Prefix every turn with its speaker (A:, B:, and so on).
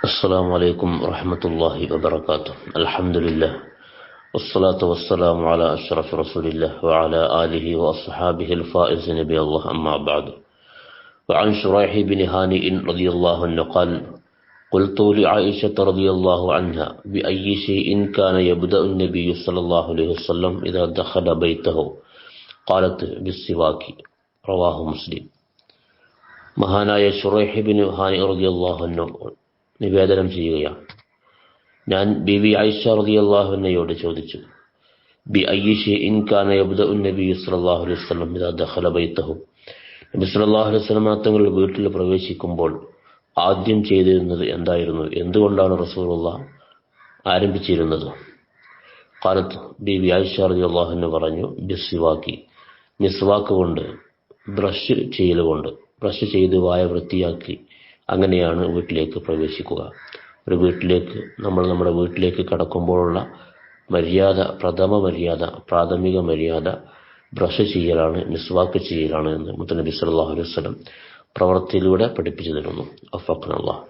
A: السلام عليكم ورحمة الله وبركاته. الحمد لله والصلاة والسلام على أشرف رسول الله وعلى آله وأصحابه الفائزين بالله، أما بعد. وعن شريح بن هانئ رضي الله عنه قال: قلت لعائشة رضي الله عنها: بأي شيء كان يبدأ النبي صلى الله عليه وسلم إذا دخل بيته؟ قالت: بالسواك. رواه مسلم. മഹാനായ ശുറൈഹ് ബിൻ ഹാനി റളിയല്ലാഹു അൻഹു നിവേദനം ചെയ്യുകയാണ്: ഞാൻ ബീവി ആയിഷ റളിയല്ലാഹു അൻഹയോട് ചോദിച്ചു, ബി അയ്യി ഷൈഇൻ കാന യബ്ദഉ നബി സ്വല്ലല്ലാഹു അലൈഹി വസല്ലം ഇദാ ദഖല ബൈതഹു. നബി സ്വല്ലല്ലാഹു അലൈഹി വസല്ലം തങ്ങൾ വീട്ടിൽ പ്രവേശിക്കുമ്പോൾ ആദ്യം ചെയ്തിരുന്നത് എന്തായിരുന്നു? എന്തുകൊണ്ടാണ് റസൂലുള്ളാഹ് ആരംഭിച്ചിരുന്നത്? ഖാലത്ത്, ബീവി ആയിഷ റളിയല്ലാഹു അൻഹ പറഞ്ഞു, ബിസ്വാക്കി, മിസ്വാക്ക് കൊണ്ട്, ബ്രഷ് ചെയ്യലുകൊണ്ട്, ബ്രഷ് ചെയ്ത് വായ വൃത്തിയാക്കി അങ്ങനെയാണ് വീട്ടിലേക്ക് പ്രവേശിക്കുക. ഒരു വീട്ടിലേക്ക് നമ്മുടെ വീട്ടിലേക്ക് കടക്കുമ്പോഴുള്ള മര്യാദ, പ്രഥമ മര്യാദ, പ്രാഥമിക മര്യാദ ബ്രഷ് ചെയ്യലാണ്, മിസ്വാക്ക് ചെയ്യലാണ് എന്ന് മുത്തനബി സല്ലല്ലാഹു അലൈഹി വസല്ലം പ്രവൃത്തിയിലൂടെ പഠിപ്പിച്ചു തരുന്നു. അഫഖനല്ലാഹ്.